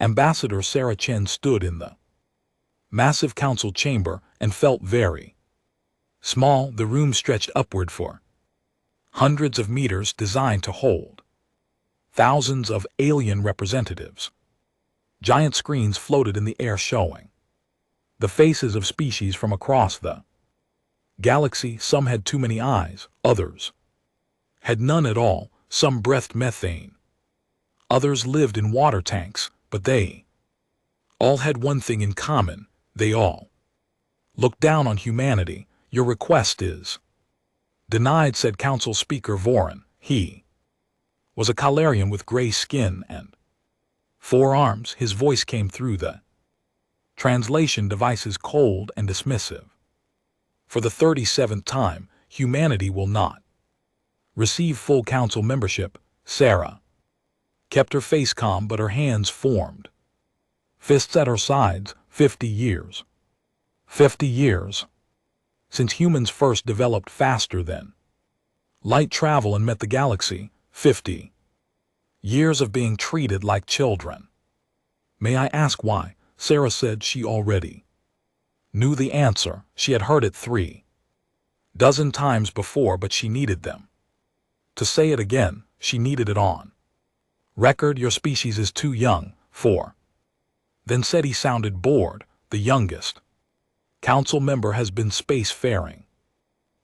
Ambassador Sarah Chen stood in the massive council chamber and felt very small. The room stretched upward for hundreds of meters, designed to hold thousands of alien representatives. Giant screens floated in the air showing the faces of species from across the galaxy. Some had too many eyes, others had none at all. Some breathed methane, others lived in water tanks, but they all had one thing in common: they all looked down on humanity. Your request is denied, said Council Speaker Voron. He was a Calarian with gray skin and 4 arms. His voice came through the translation devices, cold and dismissive. For the 37th time, humanity will not receive full council membership. Sarah kept her face calm, but her hands formed fists at her sides. 50 years. 50 years. Since humans first developed faster than light travel and met the galaxy. 50 years of being treated like children. May I ask why? Sarah said she already knew the answer. She had heard it 3 dozen times before, but she needed them to say it again. She needed it on record. Your species is too young for. Then said he sounded bored. The youngest council member has been spacefaring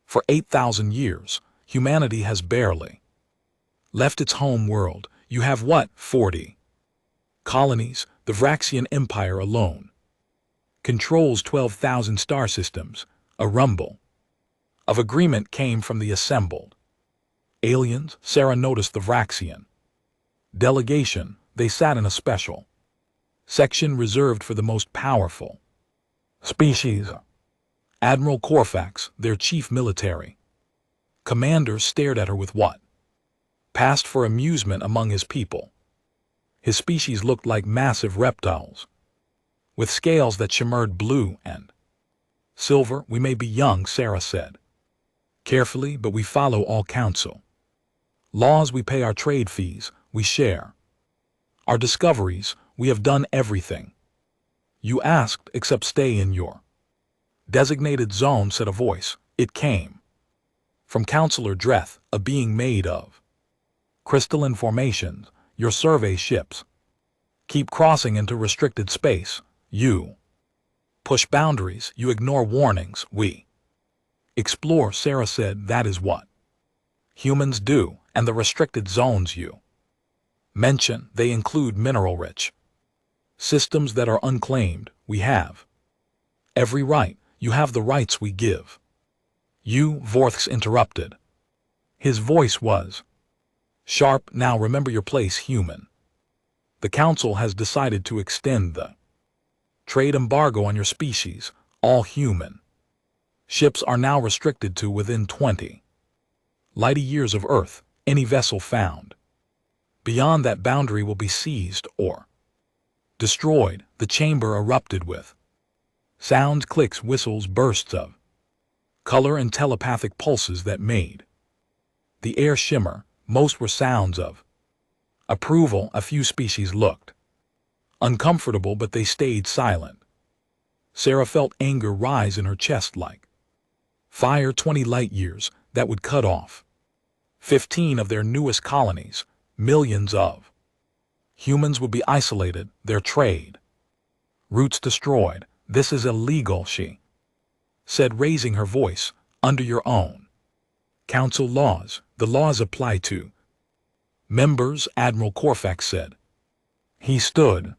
for 8,000 years. Humanity has barely left its home world. You have what? 40 colonies. The Vraxian Empire alone controls 12,000 star systems. A rumble of agreement came from the assembled aliens. Sarah noticed the Vraxian delegation. They sat in a special section reserved for the most powerful species. Admiral Corfax, their chief military commander, stared at her with what passed for amusement among his people. His species looked like massive reptiles with scales that shimmered blue and silver. We may be young, Sarah said carefully, but we follow all council laws. We pay our trade fees. We share our discoveries. We have done everything you asked except stay in your designated zone, said a voice. It came from Counselor Dreth, a being made of crystalline formations. Your survey ships keep crossing into restricted space. You push boundaries. You ignore warnings. We explore, Sarah said. That is what humans do. And the restricted zones you mention, they include mineral-rich systems that are unclaimed. We have every right. You have the rights we give you. Vorths interrupted. His voice was sharp. Now remember your place, human. The council has decided to extend the trade embargo on your species. All human ships are now restricted to within 20 light years of Earth. Any vessel found beyond that boundary will be seized or destroyed. The chamber erupted with sounds, clicks, whistles, bursts of color, and telepathic pulses that made the air shimmer. Most were sounds of approval. A few species looked uncomfortable, but they stayed silent. Sarah felt anger rise in her chest like fire. 20 light years, that would cut off 15 of their newest colonies. Millions of humans would be isolated, their trade routes destroyed. This is illegal, she said, raising her voice. Under your own council laws, the laws apply to members, Admiral Corfax said. He stood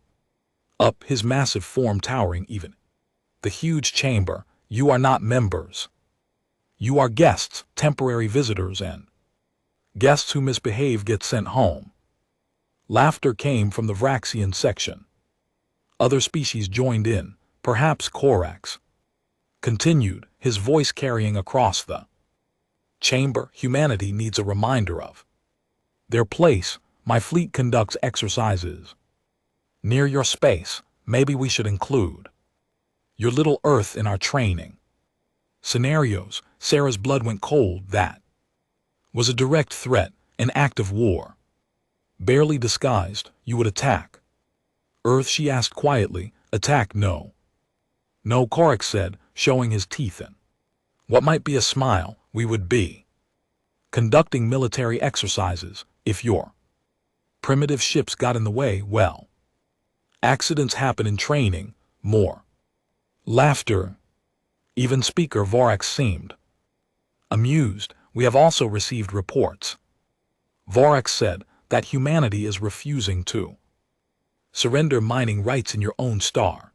up, his massive form towering even the huge chamber. You are not members. You are guests, temporary visitors, and guests who misbehave get sent home. Laughter came from the Vraxian section. Other species joined in. Perhaps Corax continued, his voice carrying across the chamber. Humanity needs a reminder of their place. My fleet conducts exercises near your space. Maybe we should include your little Earth in our training scenarios. Sarah's blood went cold. That was a direct threat, an act of war. Barely disguised, you would attack Earth, she asked quietly. Attack, no. No, Korak said, showing his teeth in what might be a smile. We would be conducting military exercises. If your primitive ships got in the way, well, accidents happen in training. More laughter. Even Speaker Vorax seemed amused. We have also received reports, Vorax said, that humanity is refusing to surrender mining rights in your own star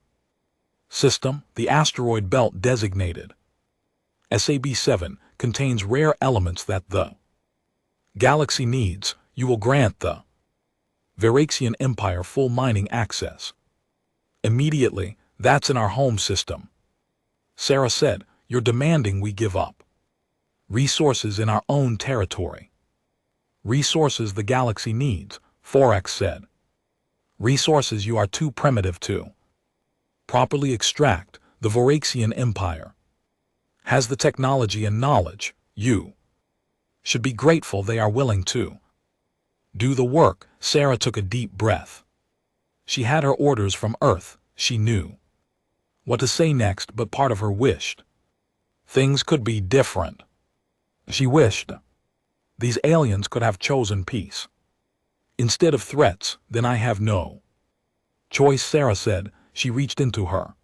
system. The asteroid belt designated SAB-7 contains rare elements that the galaxy needs. You will grant the Varaxian Empire full mining access immediately. That's in our home system. Sarah said, you're demanding we give up resources in our own territory. Resources the galaxy needs, Vorax said. Resources you are too primitive to properly extract. The Varaxian Empire has the technology and knowledge. You should be grateful they are willing to do the work. Sarah took a deep breath. She had her orders from Earth. She knew what to say next, but part of her wished things could be different. She wished these aliens could have chosen peace instead of threats. Then I have no choice, Sarah said. She reached into her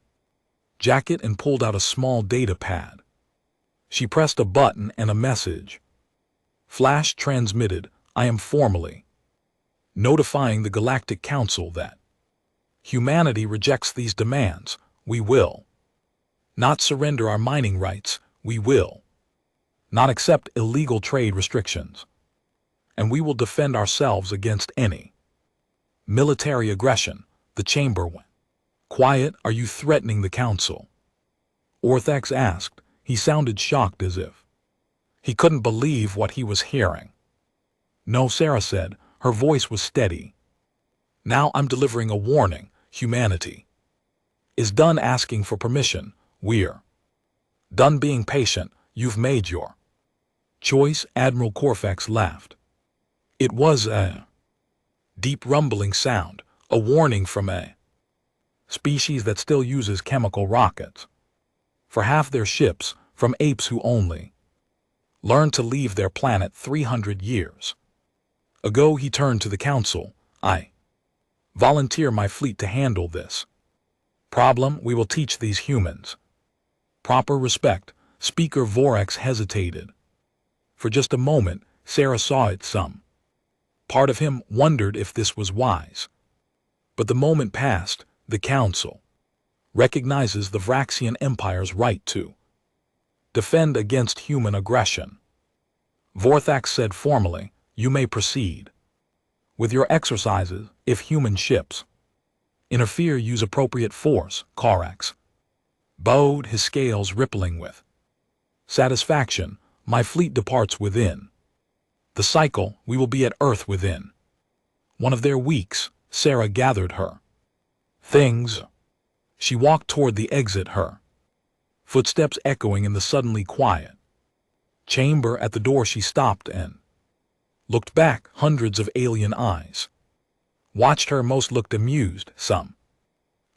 jacket and pulled out a small data pad. She pressed a button and a message flash transmitted. I am formally notifying the Galactic Council that humanity rejects these demands. We will not surrender our mining rights. We will not accept illegal trade restrictions. And we will defend ourselves against any military aggression. The chamber went quiet. Are you threatening the council? Orthax asked. He sounded shocked, as if he couldn't believe what he was hearing. No, Sarah said. Her voice was steady. Now I'm delivering a warning. Humanity is done asking for permission. We're done being patient. You've made your choice. Admiral Corfax laughed. It was a deep rumbling sound, a warning from a species that still uses chemical rockets for half their ships, from apes who only learned to leave their planet 300 years ago. He turned to the council. I volunteer my fleet to handle this problem. We will teach these humans proper respect. Speaker Vorax hesitated. For just a moment, Sarah saw it. Some part of him wondered if this was wise. But the moment passed. The council recognizes the Varaxian Empire's right to defend against human aggression. Vorthax said formally, you may proceed with your exercises. If human ships interfere, use appropriate force. Korax bowed, his scales rippling with satisfaction. My fleet departs within the cycle. We will be at Earth within one of their weeks. Sarah gathered her things. She walked toward the exit, her footsteps echoing in the suddenly quiet chamber. At the door she stopped and looked back. Hundreds of alien eyes watched her. Most looked amused, some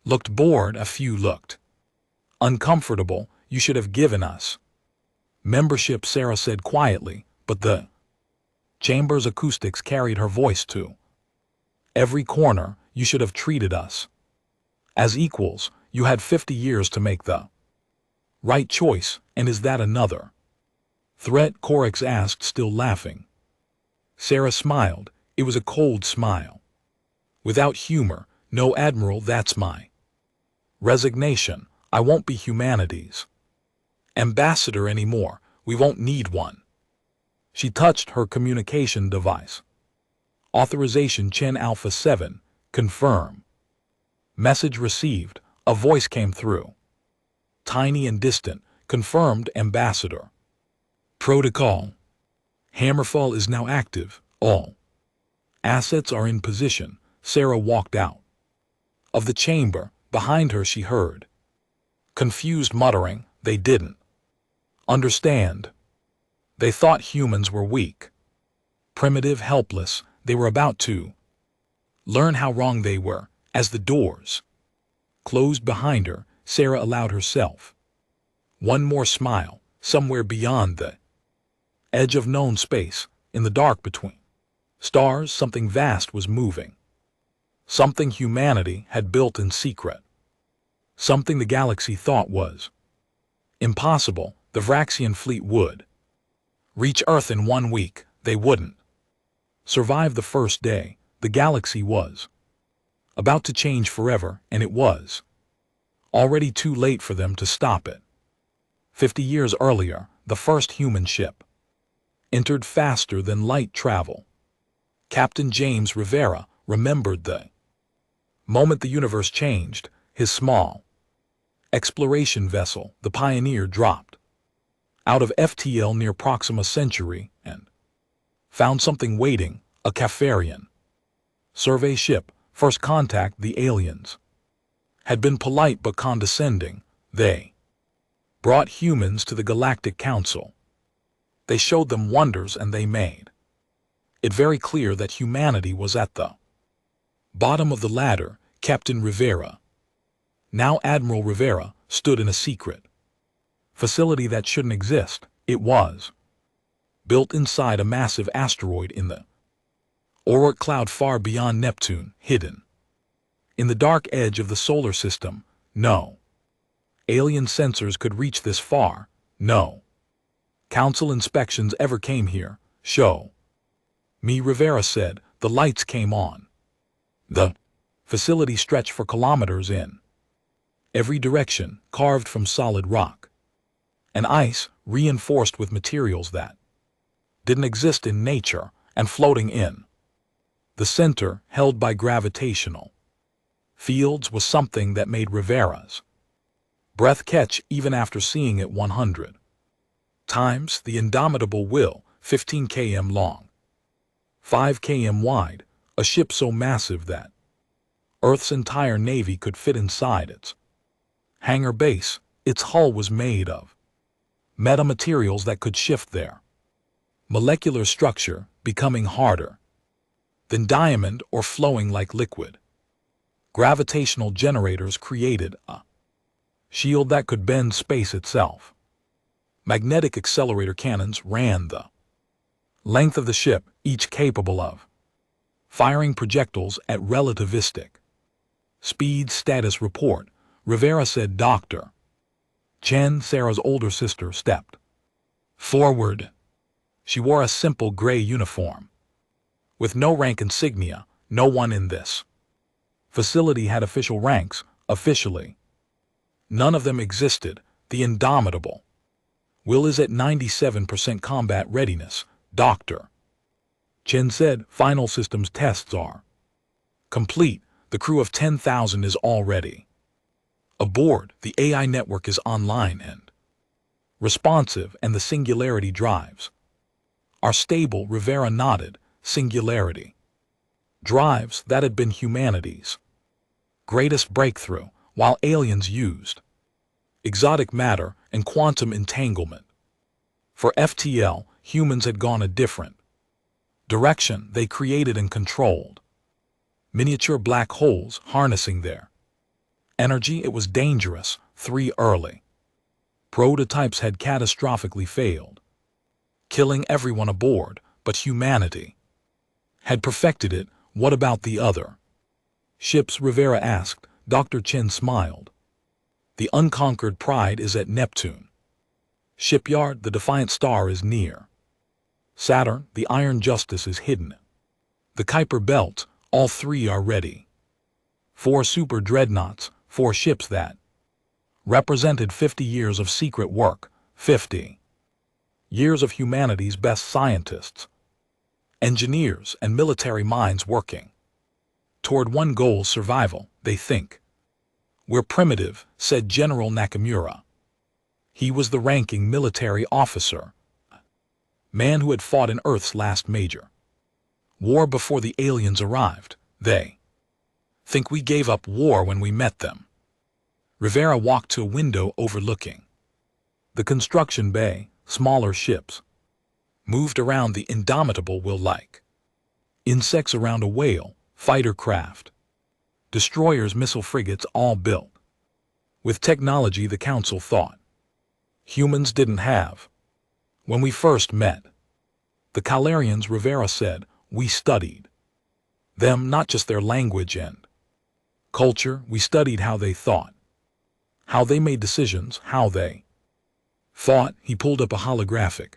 looked bored, a few looked uncomfortable. You should have given us membership, Sarah said quietly, but the chamber's acoustics carried her voice to every corner. You should have treated us as equals. You had 50 years to make the right choice. And is that another threat? Korax asked, still laughing. Sarah smiled. It was a cold smile, without humor. No, Admiral, that's my resignation. I won't be humanity's ambassador anymore. We won't need one. She touched her communication device. Authorization Chen Alpha 7, confirm. Message received. A voice came through. Tiny and distant. Confirmed, Ambassador. Protocol. Hammerfall is now active. All assets are in position. Sarah walked out of the chamber. Behind her she heard confused muttering. They didn't understand. They thought humans were weak, primitive, helpless. They were about to learn how wrong they were. As the doors closed behind her, Sarah allowed herself one more smile. Somewhere beyond the edge of known space, in the dark between stars, something vast was moving. Something humanity had built in secret. Something the galaxy thought was impossible. The Vraxian fleet would reach Earth in 1 week. They wouldn't survive the first day. The galaxy was about to change forever, and it was already too late for them to stop it. 50 years earlier, the first human ship entered faster than light travel. Captain James Rivera remembered the moment the universe changed. His small exploration vessel, the Pioneer, dropped out of FTL near Proxima Centauri and found something waiting, a Capharian survey ship. First contact, the aliens had been polite but condescending. They brought humans to the Galactic Council. They showed them wonders, and they made it very clear that humanity was at the bottom of the ladder. Captain Rivera, now Admiral Rivera, stood in a secret facility that shouldn't exist. It was built inside a massive asteroid in the Oort cloud far beyond Neptune, hidden in the dark edge of the solar system. No alien sensors could reach this far. No council inspections ever came here. Show me, Rivera said. The lights came on. The facility stretched for kilometers in every direction, carved from solid rock and ice, reinforced with materials that didn't exist in nature, and floating in the center, held by gravitational fields, was something that made Rivera's breath catch even after seeing it 100 times. The indomitable will, 15 km long, 5 km wide, a ship so massive that Earth's entire navy could fit inside its hangar base. Its hull was made of metamaterials that could shift their molecular structure, becoming harder than diamond or flowing like liquid. Gravitational generators created a shield that could bend space itself. Magnetic accelerator cannons ran the length of the ship, each capable of firing projectiles at relativistic speed. Status report, Rivera said. Dr. Chen, Sarah's older sister, stepped forward. She wore a simple gray uniform with no rank insignia. No one in this facility had official ranks. Officially, none of them existed. The indomitable will is at 97% combat readiness, Dr. Chen said. Final systems tests are complete. The crew of 10,000 is already aboard. The AI network is online and responsive, and the singularity drives are stable. Rivera nodded. Singularity drives that had been humanity's greatest breakthrough, while aliens used exotic matter and quantum entanglement. For FTL, humans had gone a different direction. They created and controlled miniature black holes, harnessing their energy. It was dangerous. 3 early prototypes had catastrophically failed, killing everyone aboard, but humanity had perfected it. What about the other ships? Rivera asked. Dr. Chen smiled. The unconquered Pride is at Neptune shipyard. The Defiant Star is near Saturn. The Iron Justice is hidden. The Kuiper Belt. All 3 are ready. 4 super dreadnoughts, 4 ships that represented 50 years of secret work, 50 years of humanity's best scientists, engineers, and military minds working toward one goal: survival. They think we're primitive, said General Nakamura. He was the ranking military officer, man who had fought in Earth's last major war before the aliens arrived. They think we gave up war when we met them. Rivera walked to a window overlooking the construction bay. Smaller ships moved around the indomitable will like insects around a whale. Fighter craft Destroyers, missile frigates, all built. With technology the Council thought humans didn't have. When we first met, the Calarians, Rivera said, we studied them, not just their language and culture. We studied how they thought, how they made decisions, how they fought. He pulled up a holographic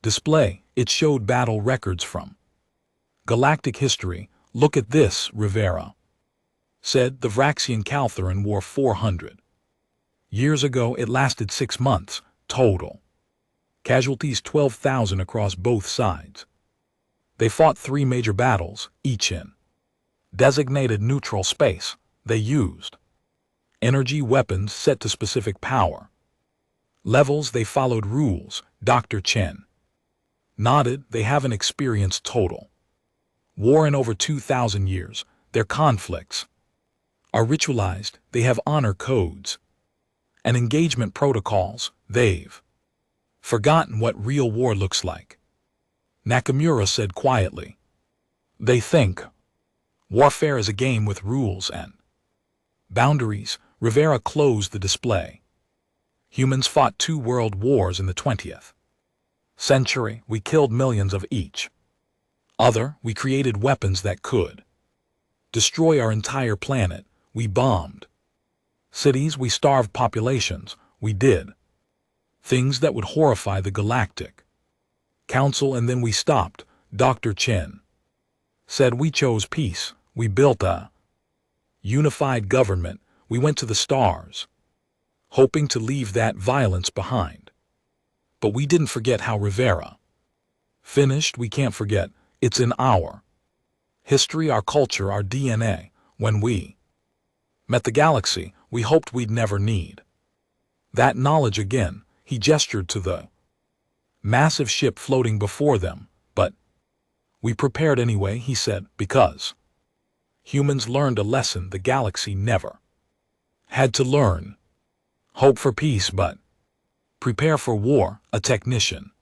display. It showed battle records from galactic history. Look at this, Rivera said. The Vraxian Caltheran War 400 years ago. It lasted 6 months. Total casualties 12,000 across both sides. They fought 3 major battles, each in designated neutral space. They used energy weapons set to specific power levels. They followed rules. Dr. Chen nodded. They haven't experienced total war in over 2,000 years. Their conflicts are ritualized. They have honor codes and engagement protocols. They've forgotten what real war looks like, Nakamura said quietly. They think warfare is a game with rules and boundaries. Rivera closed the display. Humans fought 2 world wars in the 20th century. We killed millions of each other. We created weapons that could destroy our entire planet. We bombed cities. We starved populations. We did things that would horrify the Galactic Council, and then we stopped. Dr. Chen said, we chose peace. We built a unified government. We went to the stars, hoping to leave that violence behind. But we didn't forget how Rivera finished. We can't forget. It's in our history, our culture, our DNA. When we met the galaxy, we hoped we'd never need that knowledge again. He gestured to the massive ship floating before them. But we prepared anyway, he said, because humans learned a lesson the galaxy never had to learn. Hope for peace, but prepare for war. A technician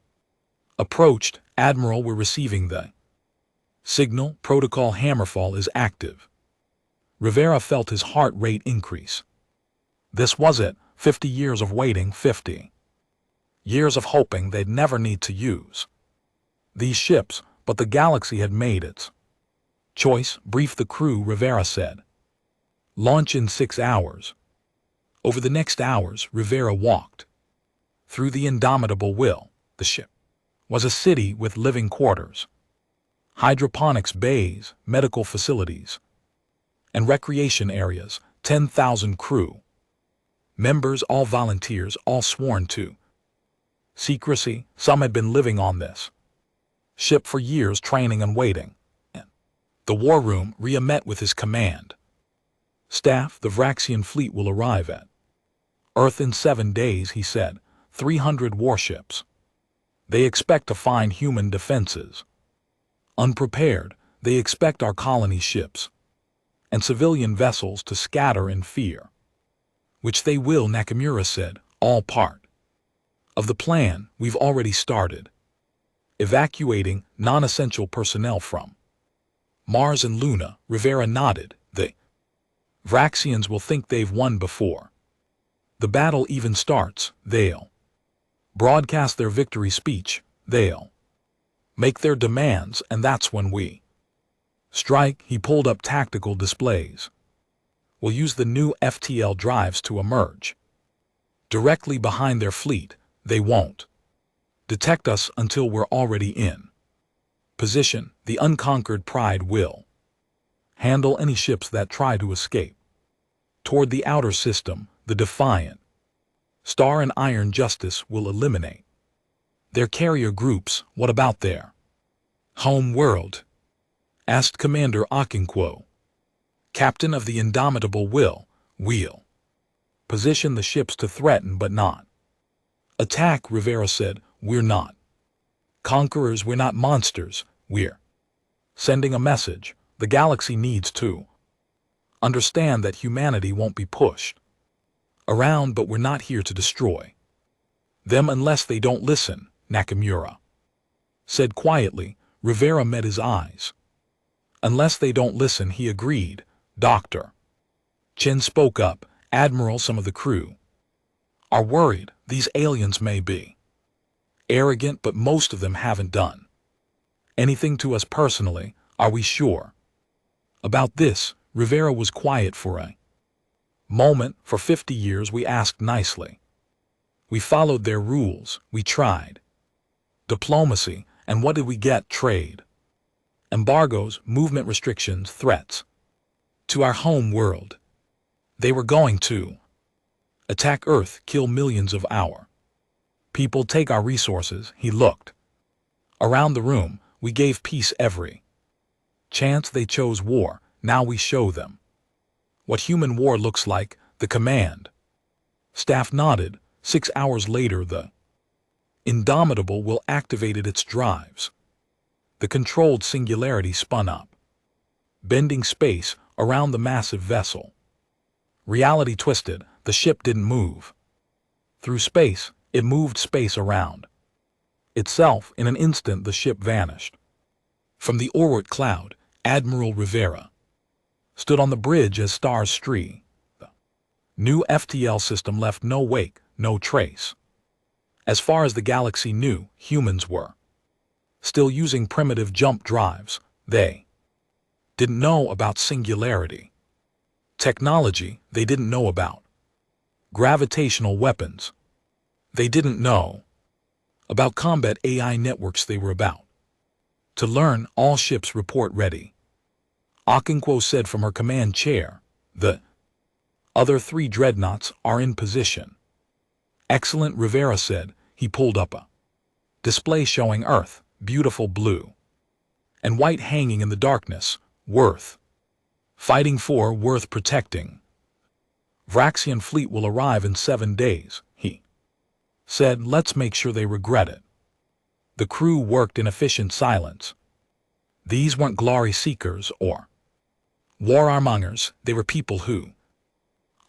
approached. Admiral, we're receiving the signal. Protocol Hammerfall is active. Rivera felt his heart rate increase. This was it. 50 years of waiting, 50 years of hoping they'd never need to use these ships, but the galaxy had made its choice. Brief the crew, Rivera said. Launch in 6 hours. Over the next hours, Rivera walked through the indomitable will. The ship was a city with living quarters, hydroponics bays, medical facilities, and recreation areas. 10,000 crew members, all volunteers, all sworn to secrecy. Some had been living on this ship for years, training and waiting. In the war room, Rhea met with his command staff. The Vraxian fleet will arrive at Earth in 7 days, he said. 300 warships. They expect to find human defenses unprepared. They expect our colony ships and civilian vessels to scatter in fear, which they will, Nakamura said. All part of the plan. We've already started evacuating non-essential personnel from Mars and Luna. Rivera nodded. The Vraxians will think they've won before the battle even starts. They'll broadcast their victory speech. They'll make their demands, and that's when we strike. He pulled up tactical displays. We'll use the new FTL drives to emerge directly behind their fleet. They won't detect us until we're already in position. The unconquered Pride will handle any ships that try to escape toward the outer system. The Defiant Star and Iron Justice will eliminate their carrier groups. What about their home world? Asked Commander Okonkwo, captain of the Indomitable Will. We'll position the ships to threaten but not attack, Rivera said. We're not conquerors, we're not monsters. We're sending a message. The galaxy needs to understand that humanity won't be pushed around, but we're not here to destroy them unless they don't listen, Nakamura said quietly. Rivera met his eyes. Unless they don't listen, he agreed. Doctor. Chen spoke up. Admiral, some of the crew are worried these aliens may be arrogant, but most of them haven't done anything to us personally. Are we sure about this? Rivera was quiet for a moment. For 50 years we asked nicely. We followed their rules. We tried diplomacy. And what did we get? Trade embargoes, movement restrictions, threats to our home world. They were going to attack Earth, kill millions of our people, take our resources. He looked around the room. We gave peace every chance. They chose war. Now we show them what human war looks like. The command staff nodded. 6 hours later, the Indomitable will activated its drives. The controlled singularity spun up, bending space around the massive vessel. Reality twisted. The ship didn't move through space. It moved space around itself. In an instant, the ship vanished from the Oort cloud. Admiral Rivera stood on the bridge as stars streaked. The new FTL system left no wake, no trace. As far as the galaxy knew, humans were still using primitive jump drives. They didn't know about singularity technology. They didn't know about gravitational weapons. They didn't know about combat AI networks. They were about to learn. All ships report ready, Okonkwo said from her command chair. The other 3 dreadnoughts are in position. Excellent, Rivera said. He pulled up a display showing Earth, beautiful blue and white hanging in the darkness. Worth fighting for, worth protecting. Vraxian fleet will arrive in 7 days, he said. Let's make sure they regret it. The crew worked in efficient silence. These weren't glory seekers or warmongers. They were people who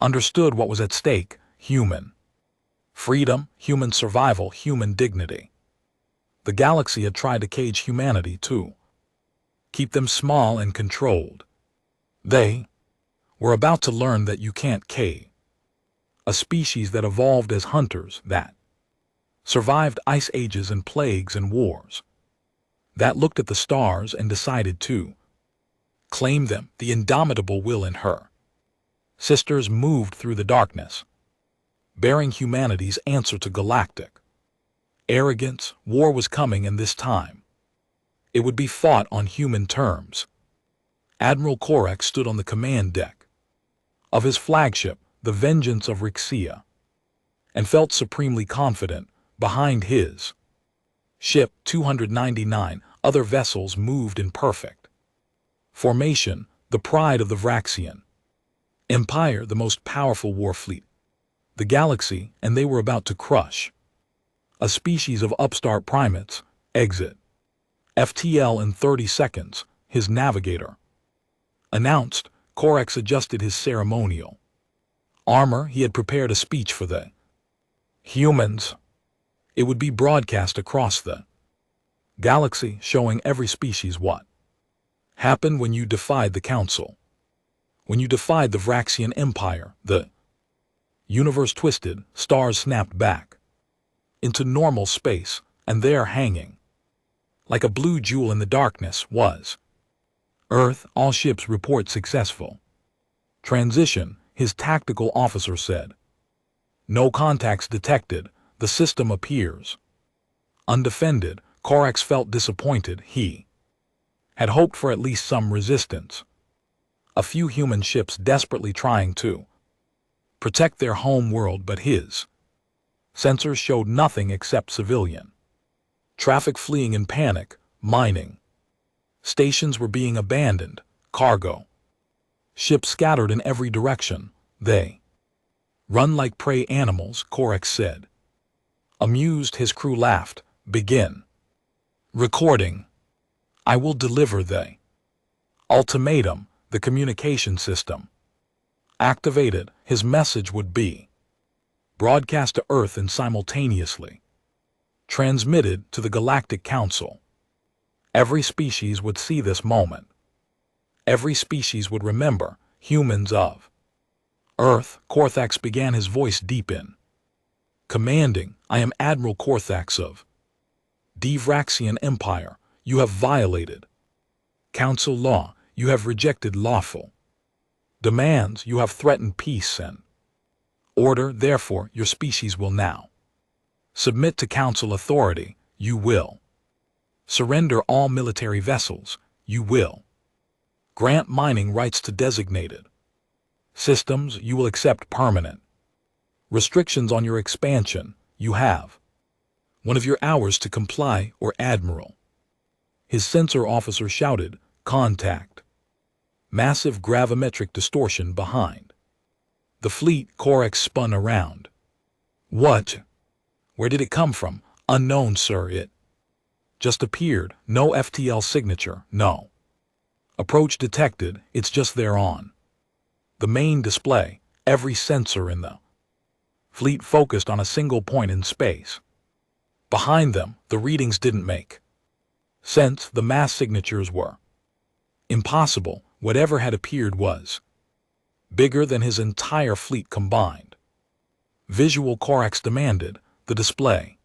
understood what was at stake: human freedom, human survival, human dignity. The galaxy had tried to cage humanity to keep them small and controlled. They were about to learn that you can't cage a species that evolved as hunters, that survived ice ages and plagues and wars, that looked at the stars and decided to claim them. The indomitable will in her sisters moved through the darkness, bearing humanity's answer to galactic arrogance. War was coming, and this time it would be fought on human terms. Admiral Korek stood on the command deck of his flagship, the Vengeance of Rixia, and felt supremely confident. Behind his ship, 299 other vessels moved in perfect formation, the pride of the Vraxian Empire, the most powerful war fleet the galaxy, and they were about to crush a species of upstart primates. Exit FTL in 30 seconds, his navigator announced. Korex adjusted his ceremonial armor. He had prepared a speech for the humans. It would be broadcast across the galaxy, showing every species what happened when you defied the Council, when you defied the Vraxian Empire. The universe twisted, stars snapped back into normal space, and there, hanging like a blue jewel in the darkness, was Earth. All ships report successful transition, his tactical officer said. No contacts detected. The system appears undefended. Korax felt disappointed. He had hoped for at least some resistance. A few human ships desperately trying to protect their home world, but his sensors showed nothing except civilian traffic fleeing in panic. Mining stations were being abandoned. Cargo ships scattered in every direction. They run like prey animals, Korex said. Amused, his crew laughed. Begin recording. I will deliver the ultimatum. The communication system activated. His message would be broadcast to Earth and simultaneously transmitted to the Galactic Council. Every species would see this moment. Every species would remember. humans of Earth, Korthax began, his voice deep in. Commanding, I am Admiral Korthax of Devraxian Empire. You have violated Council law. You have rejected lawful demands. You have threatened peace and order. Therefore, your species will now submit to Council authority. You will surrender all military vessels. You will grant mining rights to designated systems. You will accept permanent restrictions on your expansion. You have 1 of your hours to comply, or Admiral. His sensor officer shouted, contact. Massive gravimetric distortion behind the fleet. Korax spun around. What? Where did it come from? Unknown, sir. It just appeared. No FTL signature. No approach detected. It's just there on the main display. Every sensor in the fleet focused on a single point in space. Behind them, the readings didn't make sense. The mass signatures were impossible. Whatever had appeared was bigger than his entire fleet combined. Visual. Korax demanded. The display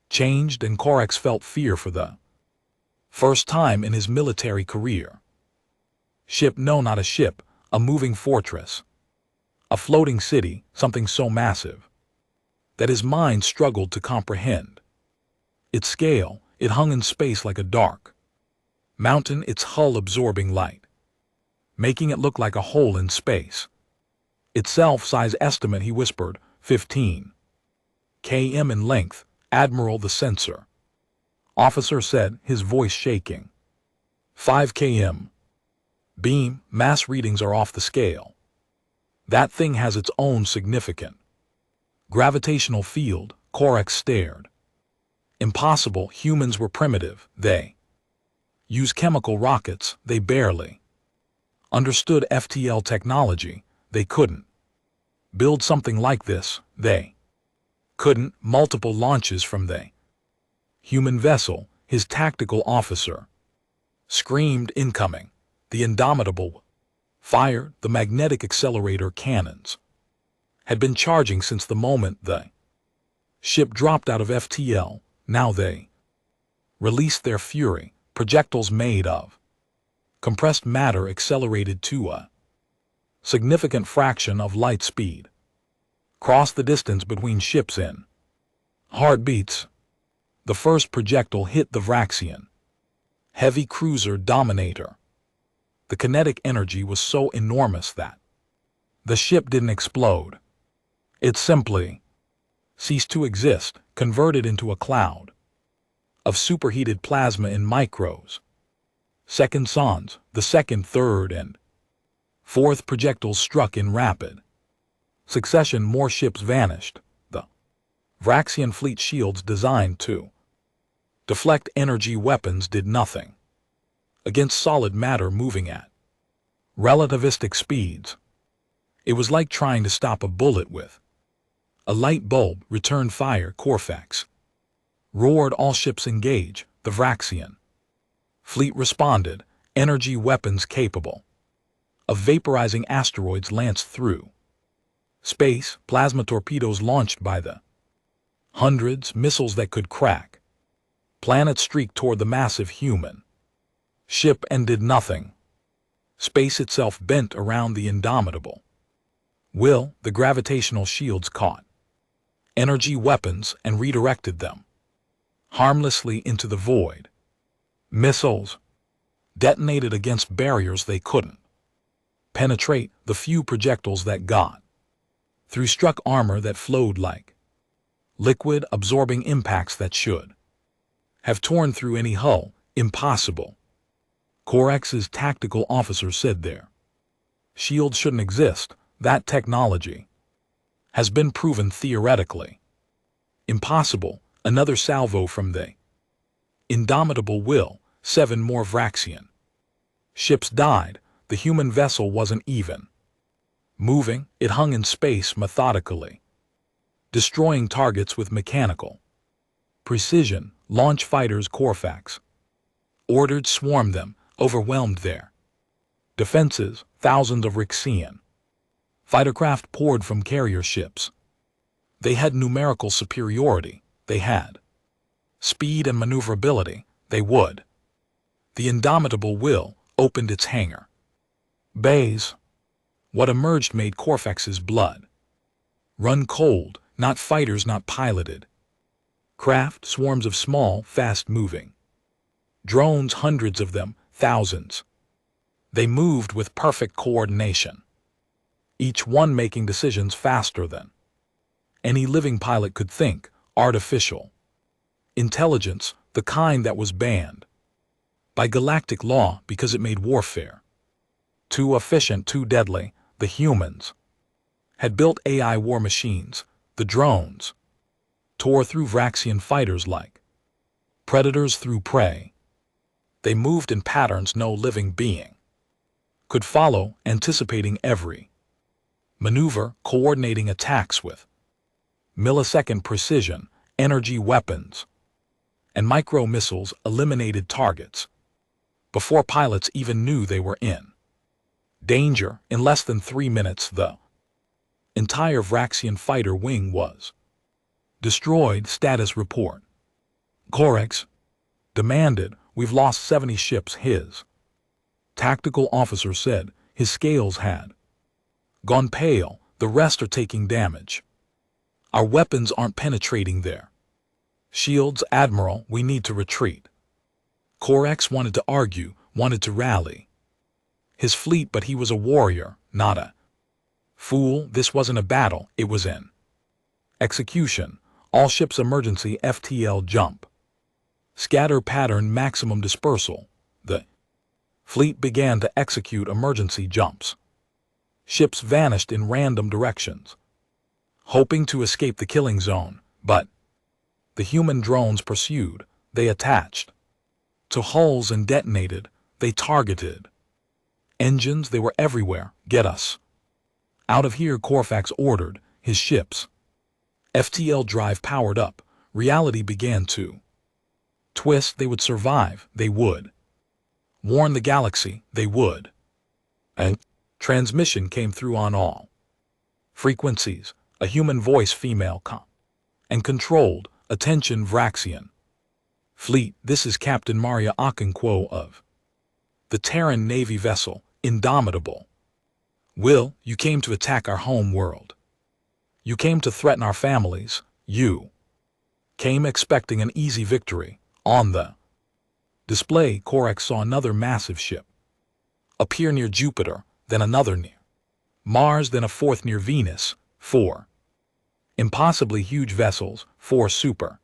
changed, and Korax felt fear for the first time in his military career. Ship? No, not a ship. A moving fortress. A floating city. Something so massive that his mind struggled to comprehend its scale. It hung in space like a dark mountain, its hull absorbing light, making it look like a hole in space itself. Size estimate, he whispered, 15 km in length. Admiral, the sensor officer said, his voice shaking. 5 km. Beam. Mass readings are off the scale. That thing has its own significant gravitational field. Korax stared. Impossible. Humans were primitive. They use chemical rockets. They barely understood FTL technology. They couldn't build something like this. They couldn't. Multiple launches from the human vessel. His tactical officer screamed, incoming. The Indomitable fired. The magnetic accelerator cannons had been charging since the moment the ship dropped out of FTL. Now they released their fury. Projectiles made of compressed matter accelerated to a significant fraction of light speed. Crossed the distance between ships in heartbeats. The first projectile hit the Vraxian heavy cruiser Dominator. The kinetic energy was so enormous that the ship didn't explode. It simply ceased to exist, converted into a cloud of superheated plasma in micros. Seconds on, the second, third, and fourth projectiles struck in rapid succession. More ships vanished. The Vraxian fleet shields designed to deflect energy weapons did nothing against solid matter moving at relativistic speeds. It was like trying to stop a bullet with a light bulb. Return fire. Korthax roared, all ships engage. The Vraxian fleet responded. Energy weapons capable of vaporizing asteroids lanced through space. Plasma torpedoes launched by the hundreds. Missiles that could crack planets streaked toward the massive human ship and did nothing. Space itself bent around the Indomitable will. The gravitational shields caught energy weapons and redirected them harmlessly into the void. Missiles detonated against barriers they couldn't penetrate. The few projectiles that got through struck armor that flowed like liquid, absorbing impacts that should have torn through any hull. Impossible. Korax's tactical officer said, their shields shouldn't exist. That technology has been proven theoretically impossible. Another salvo from the Indomitable will. 7 more Vraxian ships died. The human vessel wasn't even moving. It hung in space methodically, destroying targets with mechanical precision. Launch fighters. Korthax ordered swarmed them, overwhelmed their Defenses, thousands of Rixian. Fightercraft poured from carrier ships. They had numerical superiority. They had speed and maneuverability. They would. The indomitable will opened its hangar. Bays. What emerged made Corfax's blood run cold, not fighters, not piloted. Craft, swarms of small, fast-moving drones, hundreds of them, thousands. They moved with perfect coordination, each one making decisions faster than any living pilot could think. Artificial intelligence, the kind that was banned by galactic law because it made warfare too efficient, too deadly. The humans had built AI war machines. The drones tore through Vraxian fighters like predators through prey. They moved in patterns no living being could follow, anticipating every maneuver, coordinating attacks with millisecond precision. Energy weapons and micro-missiles eliminated targets before pilots even knew they were in danger. In less than 3 minutes, the entire Vraxian fighter wing was destroyed. Status report. Corax demanded, "We've lost 70 ships." His tactical officer said his scales had gone pale. "The rest are taking damage. Our weapons aren't penetrating their shields." "Admiral, we need to retreat." Corax wanted to argue, wanted to rally his fleet, but he was a warrior, not a fool. This wasn't a battle, it was an execution. All ships emergency FTL jump. Scatter pattern maximum dispersal. The fleet began to execute emergency jumps. Ships vanished in random directions, hoping to escape the killing zone, but the human drones pursued. They attached to hulls and detonated. They targeted engines. They were everywhere. "Get us out of here," Corfax ordered. His ships FTL drive powered up. Reality began to twist. They would survive. They would warn the galaxy. They would. And transmission came through on all frequencies. A human voice, female and controlled. "Attention Vraxian fleet, this is Captain Maria Okonkwo of the Terran Navy vessel, Indomitable. Will, you came to attack our home world. You came to threaten our families. You came expecting an easy victory." On the display, Corax saw another massive ship appear near Jupiter, then another near Mars, then a fourth near Venus. 4 impossibly huge vessels, 4 super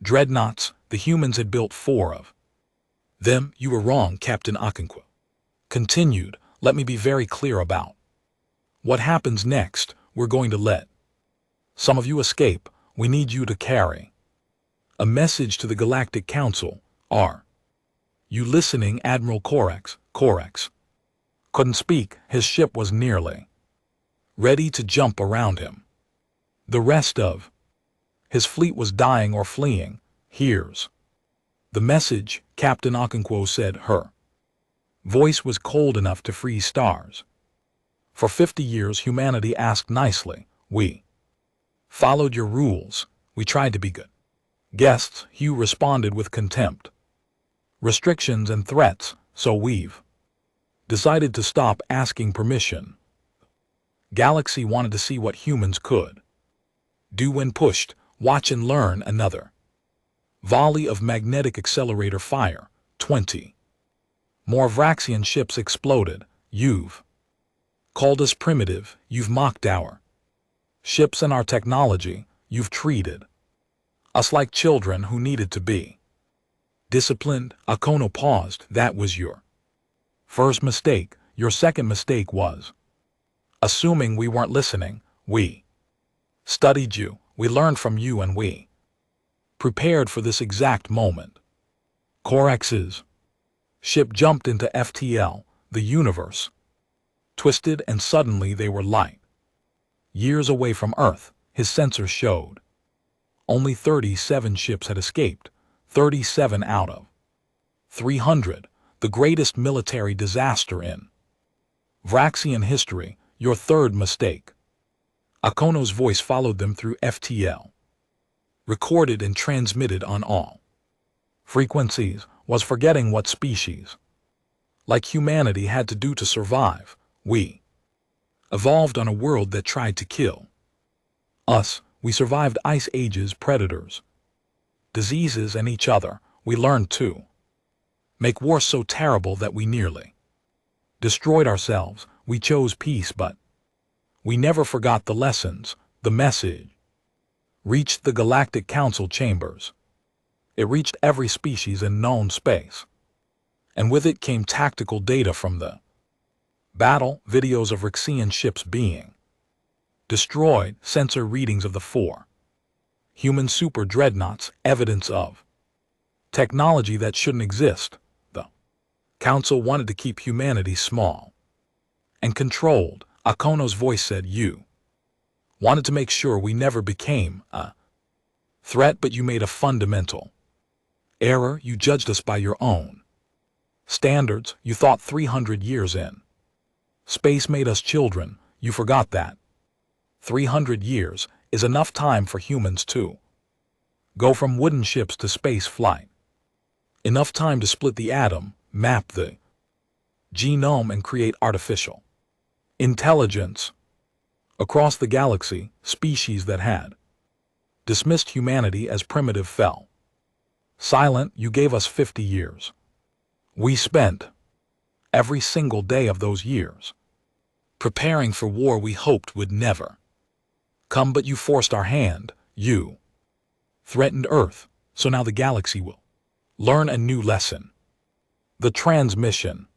dreadnoughts. The humans had built 4 of them. "You were wrong," Captain Okonkwo continued. "Let me be very clear about what happens next. We're going to let some of you escape. We need you to carry a message to the Galactic Council. Are you listening?" Admiral Corax couldn't speak. His ship was nearly ready to jump around him. The rest of his fleet was dying or fleeing. "Here's the message," Captain Okonkwo said. Her voice was cold enough to freeze stars. "For 50 years humanity asked nicely. We followed your rules. We tried to be good guests." Hugh responded with contempt. "Restrictions and threats, so we've decided to stop asking permission. Galaxy wanted to see what humans could do when pushed. Watch and learn." Another volley of magnetic accelerator fire. 20 more Vraxian ships exploded. "You've called us primitive. You've mocked our ships and our technology. You've treated us like children who needed to be disciplined." Akono paused. "That was your first mistake. Your second mistake was assuming we weren't listening. We studied you. We learned from you, and we prepared for this exact moment." Corax's ship jumped into FTL. The universe twisted, and suddenly they were light years away from Earth. His sensors showed only 37 ships had escaped. 37 out of 300. The greatest military disaster in Vraxian history, your third mistake. Akono's voice followed them through FTL. Recorded and transmitted on all frequencies, was forgetting what species, like humanity, had to do to survive. We evolved on a world that tried to kill us. We survived ice ages, predators, diseases, and each other. We learned to make war so terrible that we nearly destroyed ourselves. We chose peace, but we never forgot the lessons. The message reached the Galactic Council chambers. It reached every species in known space. And with it came tactical data from the battle, videos of Rixian ships being destroyed, sensor readings of the 4 human super dreadnoughts, evidence of technology that shouldn't exist. The Council wanted to keep humanity small and controlled. Akono's voice said, you wanted to make sure we never became a threat, but you made a fundamental error. You judged us by your own standards. You thought 300 years in space made us children. You forgot that 300 years is enough time for humans to go from wooden ships to space flight. Enough time to split the atom, map the genome, and create artificial intelligence across the galaxy. Species that had dismissed humanity as primitive fell silent. You gave us 50 years. We spent every single day of those years preparing for war we hoped would never come, but you forced our hand. You threatened Earth, so now the galaxy will learn a new lesson. The transmission.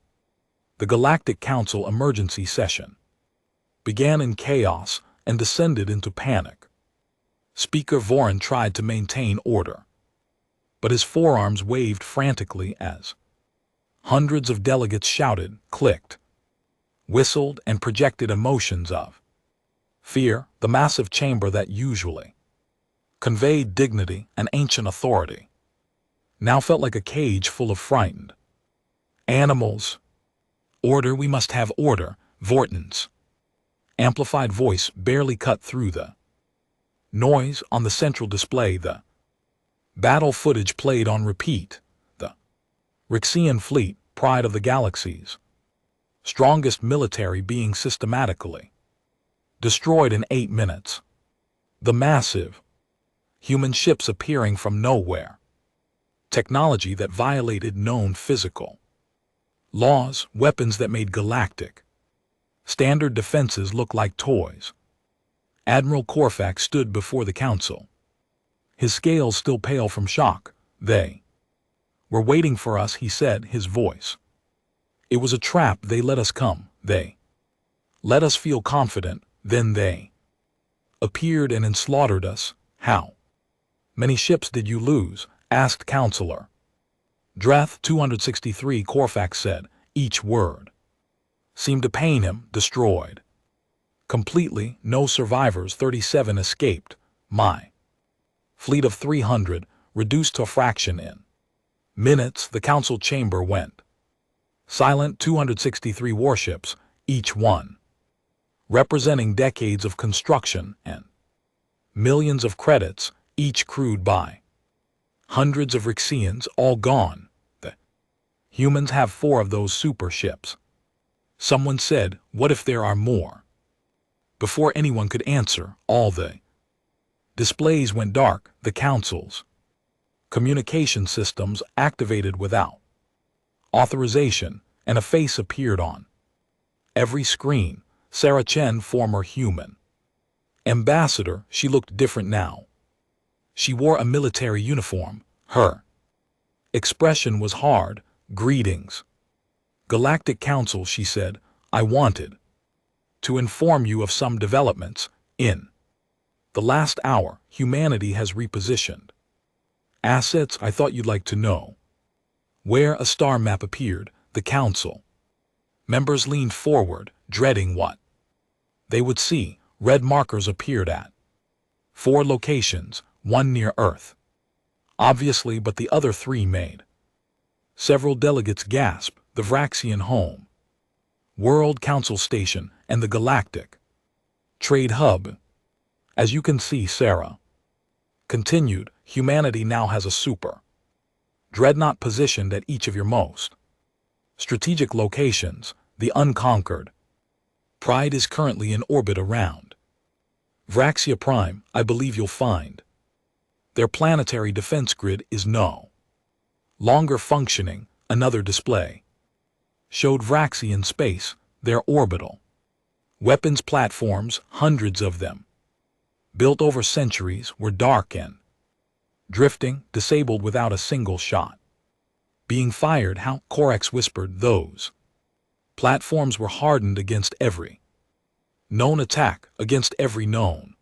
The Galactic Council emergency session began in chaos and descended into panic. Speaker Vorin tried to maintain order, but his forearms waved frantically as hundreds of delegates shouted, clicked, whistled, and projected emotions of fear. The massive chamber that usually conveyed dignity and ancient authority now felt like a cage full of frightened animals. Order, we must have order. Vortin's amplified voice barely cut through the noise. On the central display, the battle footage played on repeat. The Rixian fleet, pride of the galaxy's strongest military, being systematically destroyed in 8 minutes. The massive human ships appearing from nowhere. Technology that violated known physical laws, weapons that made galactic standard defenses look like toys. Admiral Corfax stood before the council, his scales still pale from shock. They were waiting for us, he said, his voice. It was a trap. They let us come. They let us feel confident. Then they appeared and enslaughtered us. How many ships did you lose? Asked Counselor Dreth. 263, Corfax said. Each word seemed to pain him. Destroyed completely. No survivors. 37 escaped. My fleet of 300 reduced to a fraction in minutes. The council chamber went silent. 263 warships, each one representing decades of construction and millions of credits, each crewed by hundreds of Rixians, all gone. The humans have 4 of those super ships. Someone said, what if there are more? Before anyone could answer, all the displays went dark. The council's communication systems activated without authorization, and a face appeared on every screen. Sarah Chen, former human ambassador. She looked different now. She wore a military uniform. Her expression was hard. Greetings, Galactic Council, she said. I wanted to inform you of some developments. In the last hour, humanity has repositioned assets. I thought you'd like to know where. A star map appeared. The council members leaned forward, dreading what they would see. Red markers appeared at 4 locations, one near Earth, obviously, but the other 3 made several delegates gasp. The Vraxian home World Council Station, and the Galactic Trade Hub. As you can see, Sarah continued, humanity now has a super Dreadnought positioned at each of your most strategic locations, the unconquered. Pride is currently in orbit around Vraxia Prime. I believe you'll find their planetary defense grid is no longer functioning. Another display showed Vraxia in space, their orbital weapons platforms, hundreds of them, built over centuries, were dark and drifting, disabled without a single shot being fired. How? Corex whispered. Those platforms were hardened against every known attack, against every known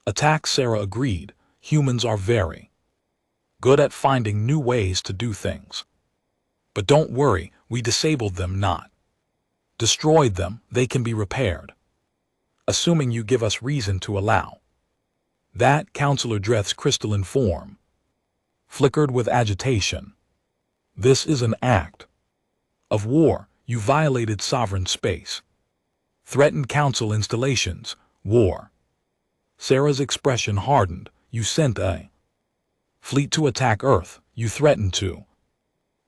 attack. Sarah agreed. Humans are very good at finding new ways to do things. But don't worry, we disabled them, not destroyed them. They can be repaired, assuming you give us reason to allow that. Counselor Dreth's crystalline form flickered with agitation. This is an act of war. You violated sovereign space, threatened council installations, war. Sarah's expression hardened. You sent a fleet to attack Earth. You threatened to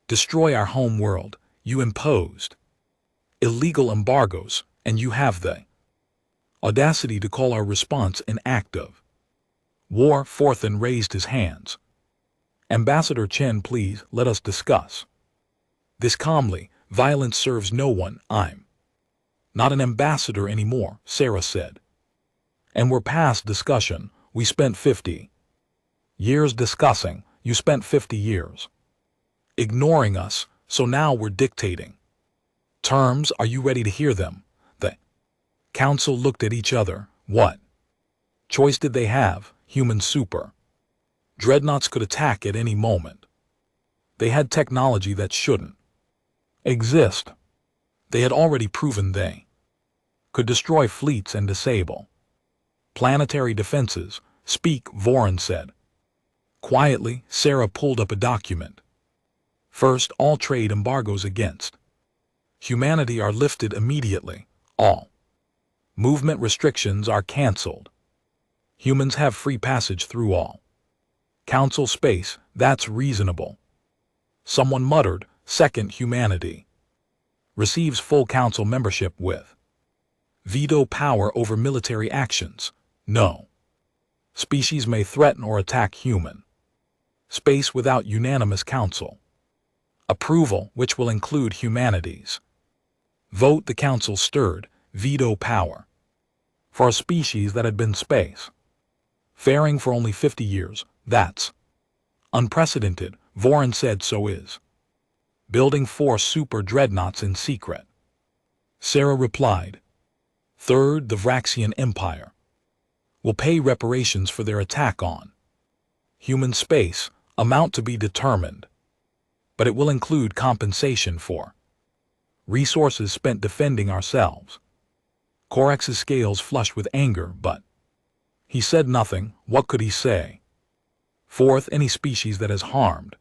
destroy our home world. You imposed illegal embargoes, and you have the audacity to call our response an act of war. Forthan raised his hands. Ambassador Chen, please let us discuss this calmly. Violence serves no one. I'm not an ambassador anymore, Sarah said. And we're past discussion. We spent 50 years discussing. You spent 50 years ignoring us, so now we're dictating terms. Are you ready to hear them? The council looked at each other. What choice did they have? Human super Dreadnoughts could attack at any moment. They had technology that shouldn't exist. They had already proven they could destroy fleets and disable planetary defenses. Speak, Voron said. Quietly, Sarah pulled up a document. First, all trade embargoes against humanity are lifted immediately. All movement restrictions are cancelled. Humans have free passage through all council space. That's reasonable. Someone muttered. Second, humanity receives full council membership with veto power over military actions. No species may threaten or attack human space without unanimous council approval, which will include humanity's vote. The council stirred. Veto power for a species that had been space faring for only 50 years. That's unprecedented, Voron said. So is building 4 super dreadnoughts in secret, Sarah replied. Third, the Vraxian Empire will pay reparations for their attack on human space, amount to be determined, but it will include compensation for resources spent defending ourselves. Corex's scales flushed with anger, but he said nothing. What could he say? Fourth, any species that has harmed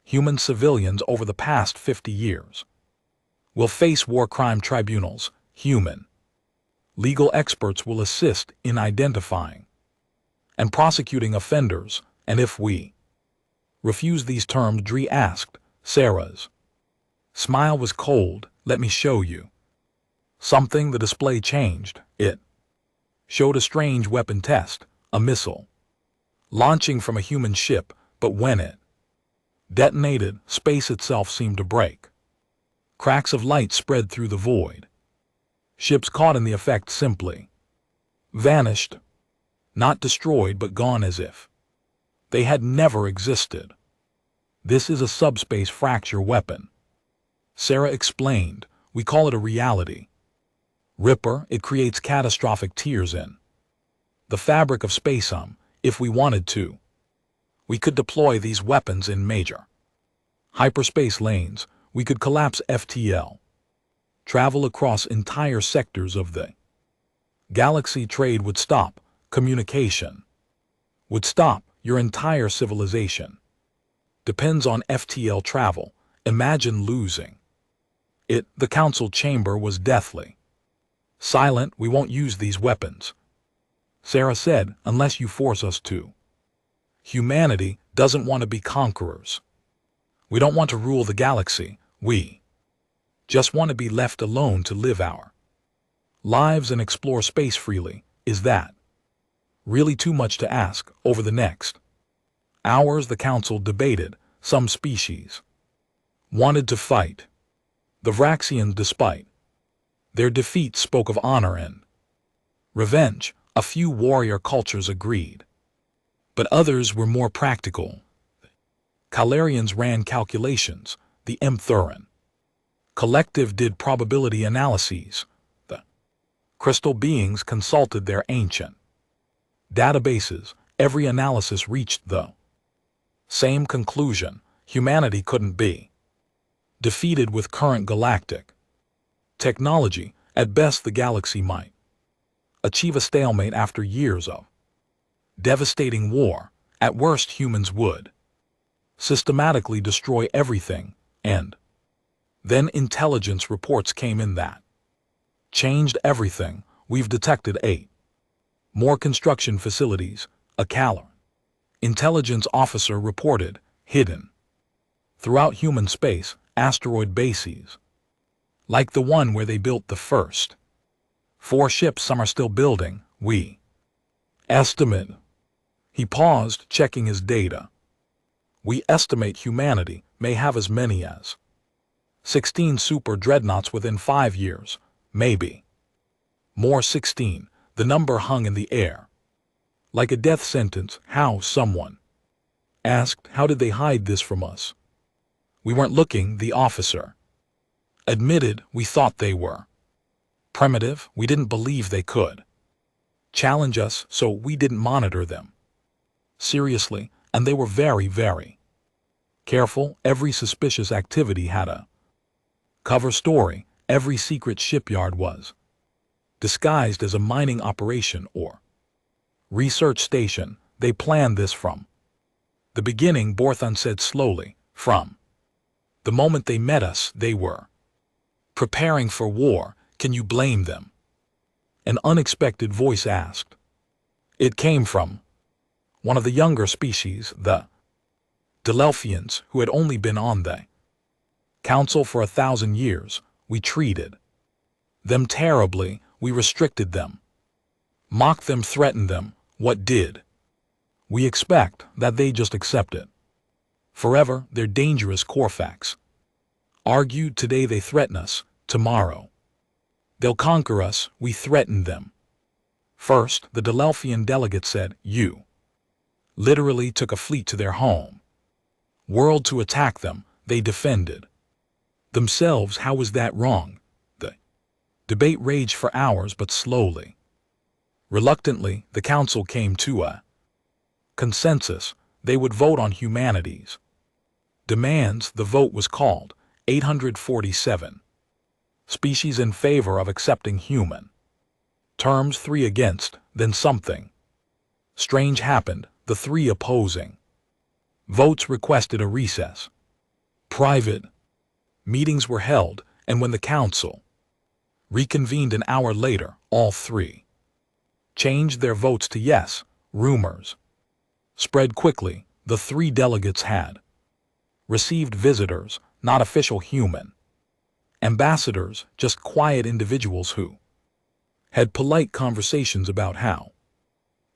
human civilians over the past 50 years will face war crime tribunals. Human legal experts will assist in identifying and prosecuting offenders. And if we refuse these terms, Dree asked. Sarah's smile was cold. Let me show you something. The display changed. It showed a strange weapon test, a missile launching from a human ship, but when it detonated, space itself seemed to break. Cracks of light spread through the void. Ships caught in the effect simply vanished, not destroyed but gone as if they had never existed. This is a subspace fracture weapon, Sarah explained. We call it a reality ripper. It creates catastrophic tears in the fabric of space. If we wanted to, we could deploy these weapons in major hyperspace lanes. We could collapse FTL, travel across entire sectors of the galaxy. Trade would stop, communication would stop. Your entire civilization depends on FTL travel. Imagine losing The council chamber was deathly. "Silent, we won't use these weapons," Sarah said, "unless you force us to. Humanity doesn't want to be conquerors. We don't want to rule the galaxy, we just want to be left alone to live our lives and explore space freely." Is that really too much to ask? Over the next hours the council debated. Some species wanted to fight the Vraxians despite their defeat, spoke of honor and revenge. A few warrior cultures agreed, but others were more practical. Calarians ran calculations, the Terran collective did probability analyses. The crystal beings consulted their ancient databases. Every analysis reached the same conclusion: humanity couldn't be defeated with current galactic technology. At best, the galaxy might achieve a stalemate after years of devastating war. At worst, humans would systematically destroy everything, and then intelligence reports came in that changed everything. "We've detected 8 more construction facilities," a Calor intelligence officer reported, "hidden throughout human space, asteroid bases, like the one where they built the first 4 ships. Some are still building, we estimate." He paused, checking his data. "We estimate humanity may have as many as 16 super dreadnoughts within 5 years, maybe more." 16. The number hung in the air like a death sentence. "How?" someone asked. "How did they hide this from us?" "We weren't looking," the officer admitted. "We thought they were primitive. We didn't believe they could challenge us, so we didn't monitor them seriously, and they were very, very careful. Every suspicious activity had a cover story. Every secret shipyard was disguised as a mining operation or research station. They planned this from the beginning," Borthon said slowly. "From the moment they met us, they were preparing for war. Can you blame them?" an unexpected voice asked. It came from one of the younger species, the Delphians, who had only been on the council for 1,000 years. "We treated them terribly. We restricted them, mocked them, threatened them. What did we expect? That they just accept it forever? They're dangerous," Corfax argued. "Today they threaten us. Tomorrow they'll conquer us. We threatened them first," the Delphian delegate said. "You literally took a fleet to their home world to attack them. They defended themselves. How was that wrong?" The debate raged for hours, but slowly, reluctantly, the council came to a consensus. They would vote on humanity's demands. The vote was called. 847 species in favor of accepting human terms, 3 against. Then something strange happened. The 3 opposing votes requested a recess. Private meetings were held, and when the council reconvened an hour later, all 3 changed their votes to yes. Rumors spread quickly. The 3 delegates had received visitors, not official human ambassadors, just quiet individuals who had polite conversations about how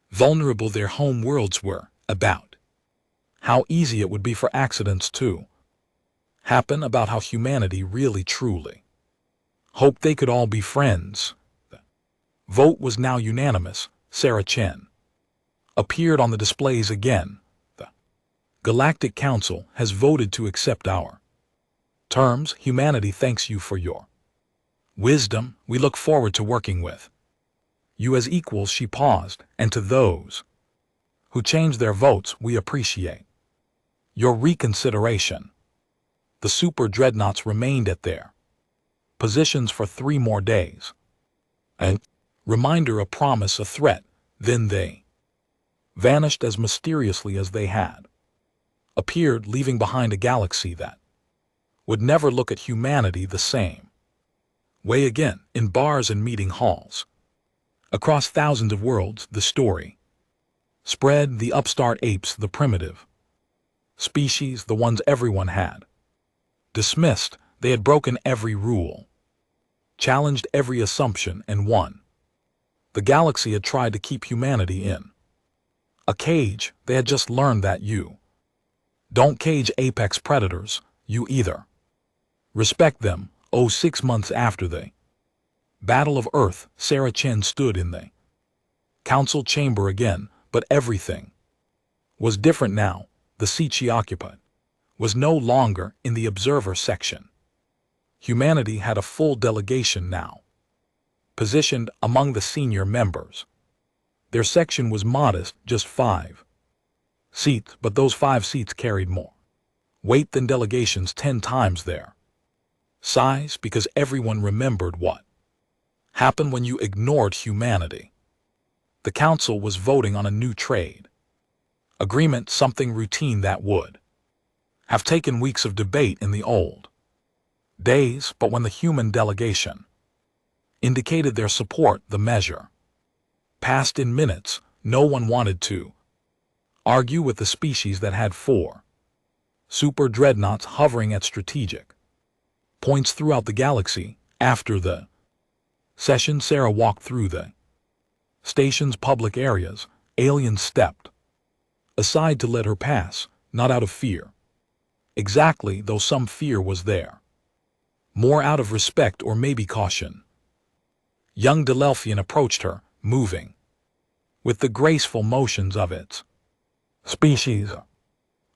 vulnerable their home worlds were, about how easy it would be for accidents to happen, about how humanity really truly hoped they could all be friends. The vote was now unanimous. Sarah Chen appeared on the displays again. "The Galactic Council has voted to accept our terms. Humanity thanks you for your wisdom. We look forward to working with you as equals." She paused. "And to those who changed their votes, we appreciate your reconsideration." The super dreadnoughts remained at their positions for 3 more days. A reminder, a promise, a threat. Then they vanished as mysteriously as they had appeared, leaving behind a galaxy that would never look at humanity the same way again, in bars and meeting halls. Across thousands of worlds, the story spread: the upstart apes, the primitive species, the ones everyone had dismissed. They had broken every rule, challenged every assumption, and won. The galaxy had tried to keep humanity in a cage. They had just learned that you don't cage apex predators, you either respect them. 6 months after the Battle of Earth, Sarah Chen stood in the council chamber again, but everything was different now. The seat she occupied was no longer in the observer section. Humanity had a full delegation now, positioned among the senior members. Their section was modest, just 5 seats, but those 5 seats carried more weight than delegations 10 times their size, because everyone remembered what happened when you ignored humanity. The council was voting on a new trade agreement, something routine that would have taken weeks of debate in the old days, but when the human delegation indicated their support, the measure passed in minutes. No one wanted to argue with the species that had 4 super dreadnoughts hovering at strategic points throughout the galaxy. After the session, Sarah walked through the station's public areas. Aliens stepped aside to let her pass, not out of fear exactly, though some fear was there, more out of respect or maybe caution. Young Delphian approached her, moving with the graceful motions of its species.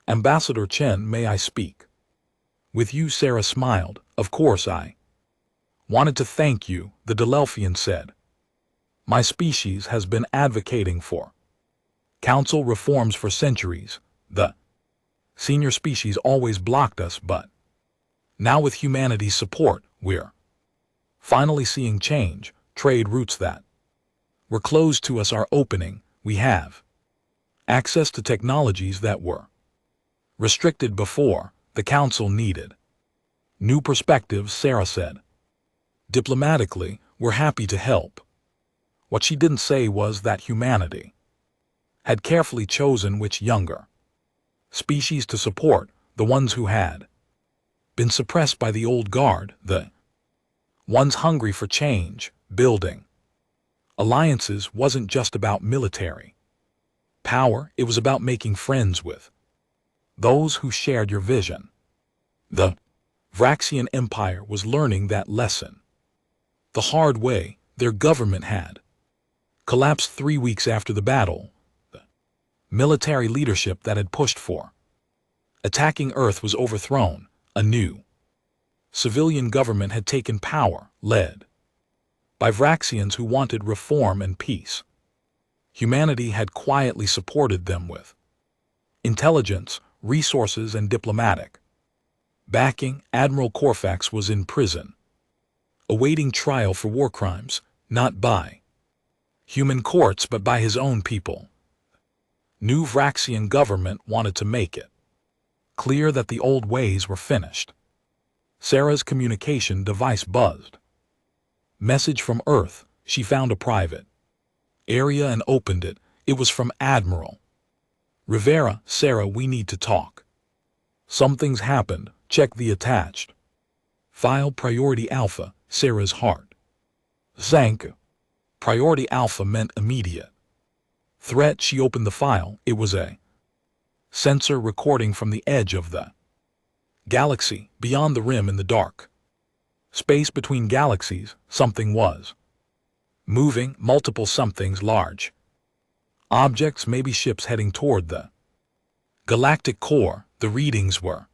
Ambassador Chen, may I speak with you? Sarah smiled. Of course, I wanted to thank you, the Delphian said. My species has been advocating for council reforms for centuries. The senior species always blocked us, but now with humanity's support, we're finally seeing change. Trade routes that were closed to us are opening. We have access to technologies that were restricted before. The council needed new perspectives, Sarah said. Diplomatically, we're happy to help. What she didn't say was that humanity had carefully chosen which younger species to support, the ones who had been suppressed by the old guard, the ones hungry for change. Building alliances wasn't just about military power, it was about making friends with those who shared your vision. The Vraxian Empire was learning that lesson the hard way. Their government had collapsed 3 weeks after the battle. The military leadership that had pushed for attacking Earth was overthrown. A new civilian government had taken power, led by Vraxians who wanted reform and peace. Humanity had quietly supported them with intelligence, resources, and diplomatic backing. Admiral Corfax was in prison, awaiting trial for war crimes, not by human courts but by his own people. New Vraxian government wanted to make it clear that the old ways were finished. Sarah's communication device buzzed. Message from Earth. She found a private area and opened it. It was from Admiral Rivera. Sarah, we need to talk. Something's happened. Check the attached file. Priority Alpha. Sarah's heart sank. Priority Alpha meant immediate threat. She opened the file. It was a sensor recording from the edge of the galaxy, beyond the rim in the dark space between galaxies. Something was moving, multiple somethings, large objects, maybe ships heading toward the galactic core. The readings were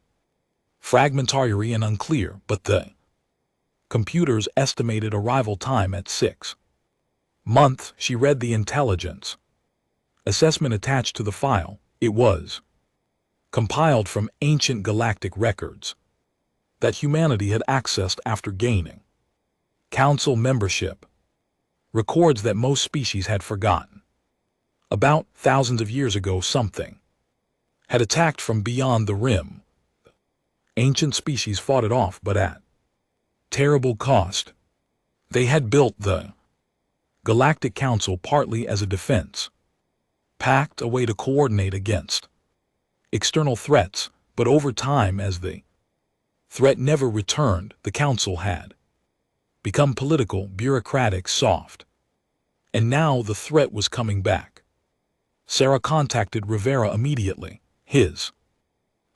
fragmentary and unclear, but the computers estimated arrival time at 6 months. She read the intelligence assessment attached to the file. It was compiled from ancient galactic records that humanity had accessed after gaining council membership, records that most species had forgotten. About thousands of years ago, something had attacked from beyond the rim. Ancient species fought it off, but at terrible cost. They had built the Galactic Council partly as a defense, packed a way to coordinate against external threats, but over time, as the threat never returned, the Council had become political, bureaucratic, soft. And now the threat was coming back. Sarah contacted Rivera immediately. His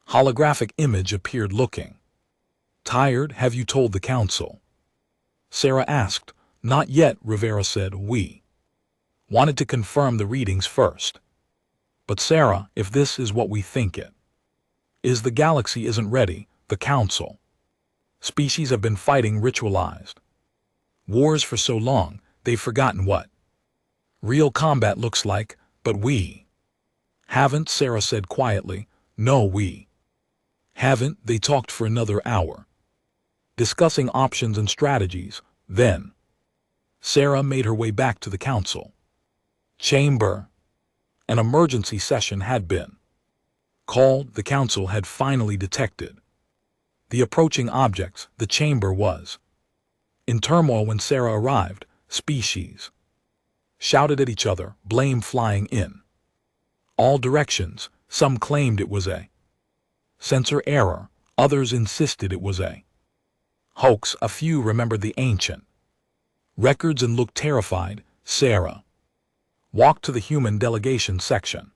holographic image appeared looking tired. Have you told the Council? Sarah asked. Not yet, Rivera said. We wanted to confirm the readings first. But Sarah, if this is what we think it is, the galaxy isn't ready. The Council species have been fighting ritualized wars for so long, they've forgotten what real combat looks like, but we haven't, Sarah said quietly. No, we haven't. They talked for another hour, discussing options and strategies. Then Sarah made her way back to the Council chamber. An emergency session had been called. The Council had finally detected the approaching objects. The chamber was in turmoil when Sarah arrived. Species shouted at each other, blame flying in all directions. Some claimed it was a sensor error, others insisted it was a hoax. A few remembered the ancient records and looked terrified. Sarah walked to the human delegation section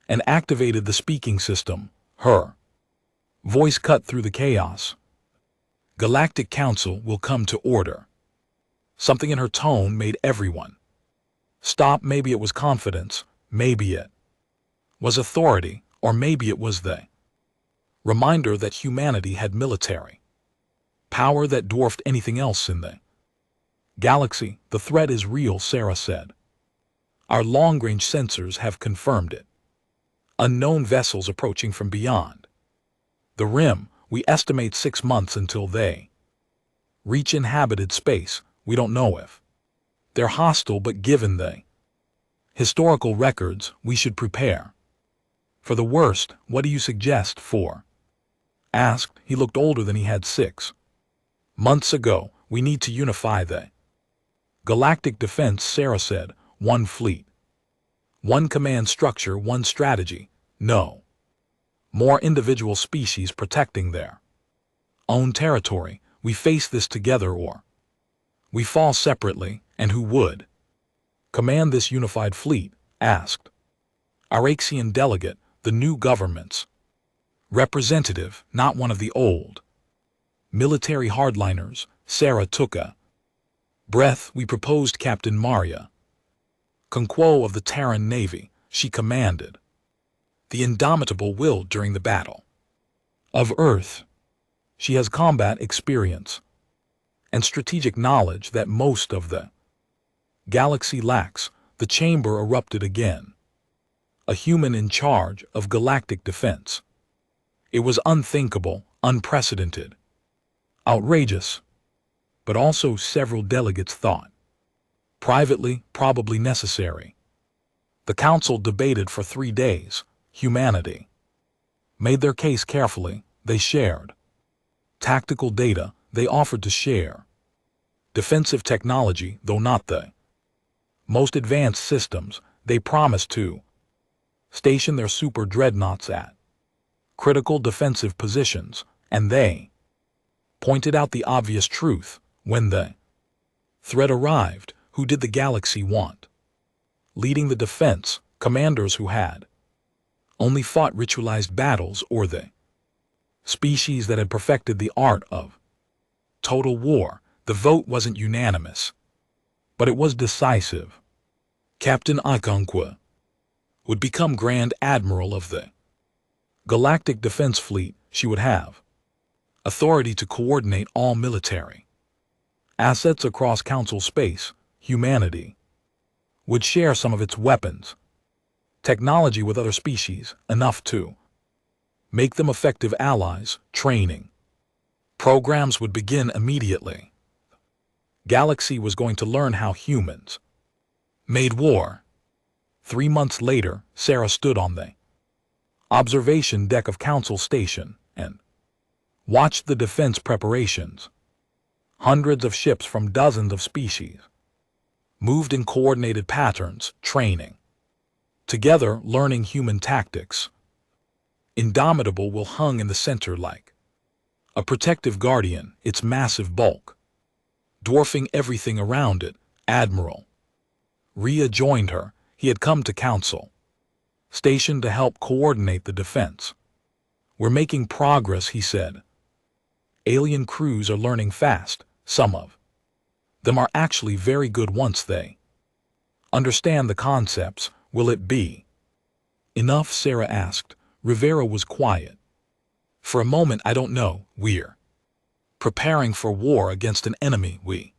and activated the speaking system. Her voice cut through the chaos. Galactic Council will come to order. Something in her tone made everyone stop. Maybe it was confidence, maybe it was authority, or maybe it was the reminder that humanity had military power that dwarfed anything else in the galaxy. The threat is real, Sarah said. Our long-range sensors have confirmed it. Unknown vessels approaching from beyond the rim. We estimate 6 months until they reach inhabited space. We don't know if they're hostile, but given the historical records, we should prepare for the worst. What do you suggest? For asked. He looked older than he had 6 months ago. We need to unify the galactic defense, Sarah said. One fleet, one command structure, one strategy. No more individual species protecting their own territory. We face this together or we fall separately. And who would command this unified fleet? Asked Araxian delegate, the new government's representative, not one of the old military hardliners. Sarah took a breath. We proposed Captain Maria Conquo of the Terran Navy. She commanded the indomitable will during the Battle of Earth. She has combat experience and strategic knowledge that most of the galaxy lacks. The chamber erupted again. A human in charge of galactic defense. It was unthinkable, unprecedented, outrageous, but also, several delegates thought, privately, probably necessary. The Council debated for 3 days. Humanity made their case carefully. They shared tactical data. They offered to share defensive technology, though not the most advanced systems. They promised to station their super dreadnoughts at critical defensive positions, and they pointed out the obvious truth. When the threat arrived, who did the galaxy want leading the defense? Commanders who had only fought ritualized battles, or the species that had perfected the art of total war? The vote wasn't unanimous, but it was decisive. Captain Okonkwo would become Grand Admiral of the Galactic Defense Fleet. She would have authority to coordinate all military assets across Council space. Humanity would share some of its weapons, technology with other species, enough to make them effective allies. Training programs would begin immediately. Galaxy was going to learn how humans made war. 3 months later, Sarah stood on the observation deck of Council Station and Watched the defense preparations. Hundreds of ships from dozens of species. Moved in coordinated patterns, training. Together, learning human tactics. Indomitable will hung in the center like a protective guardian, its massive bulk, dwarfing everything around it. Admiral Rhea joined her. He had come to council, stationed to help coordinate the defense. We're making progress, he said. Alien crews are learning fast. Some of them are actually very good once they understand the concepts. Will it be enough? Sarah asked. Rivera was quiet. For a moment, I don't know. We're preparing for war against an enemy we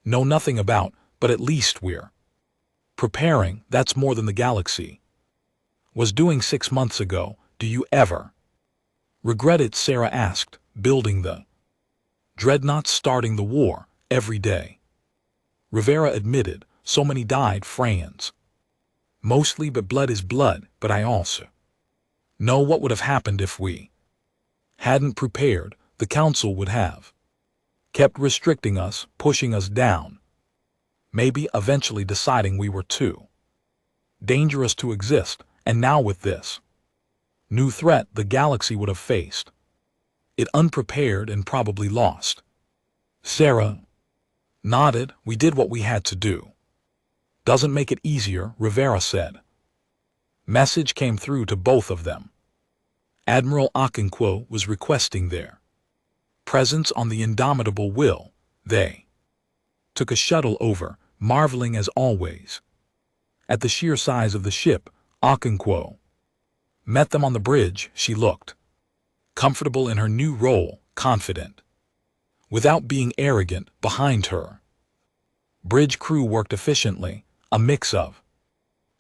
know nothing about, but at least we're preparing. That's more than the galaxy was doing 6 months ago. Do you ever regret it? Sarah asked. Building the Dreadnought, starting the war, every day. Rivera admitted. So many died, friends. Mostly, but blood is blood. But I also know what would have happened if we hadn't prepared. The council would have kept restricting us, pushing us down. Maybe eventually deciding we were too dangerous to exist. And now with this new threat the galaxy would have faced it unprepared and probably lost. Sarah nodded. We did what we had to do. Doesn't make it easier, Rivera said. Message came through to both of them. Admiral Okonkwo was requesting their presence on the Indomitable Will. They took a shuttle over, marveling as always at the sheer size of the ship. Okonkwo met them on the bridge. She looked comfortable in her new role, confident, without being arrogant. Behind her, bridge crew worked efficiently, a mix of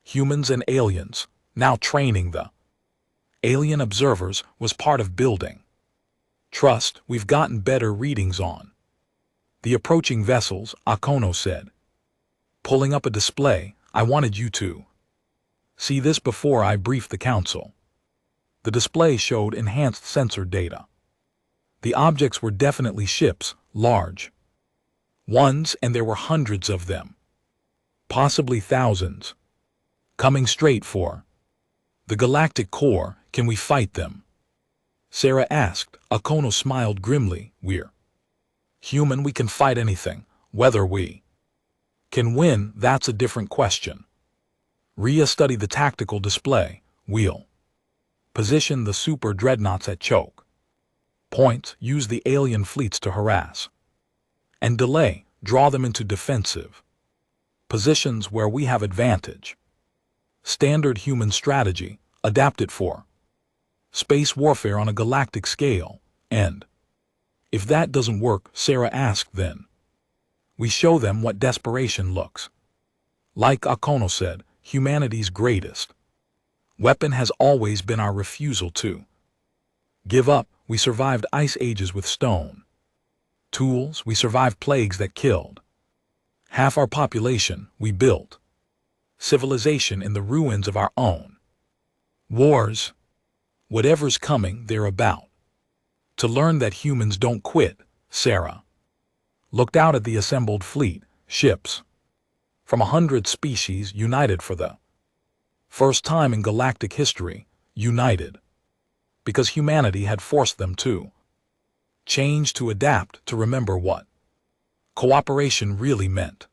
humans and aliens. Now training the alien observers was part of building trust. We've gotten better readings on the approaching vessels, Okono said, pulling up a display. I wanted you to see this before I briefed the council. The display showed enhanced sensor data. The objects were definitely ships, large ones, and there were hundreds of them, possibly thousands, coming straight for the galactic core. Can we fight them? Sarah asked. Okono smiled grimly. We're human. We can fight anything. Whether we can win, that's a different question. Rhea studied the tactical display. We'll position the super dreadnoughts at choke points, use the alien fleets to harass and delay, draw them into defensive positions where we have advantage. Standard human strategy, adapt it for space warfare on a galactic scale. And if that doesn't work, Sarah asked, then we show them what desperation looks like. Okono said, humanity's greatest weapon has always been our refusal to give up. We survived ice ages with stone tools. We survived plagues that killed half our population. We built civilization in the ruins of our own wars. Whatever's coming, they're about to learn that humans don't quit. Sarah looked out at the assembled fleet, ships from 100 species united for the first time in galactic history, united because humanity had forced them to change, to adapt, to remember what cooperation really meant.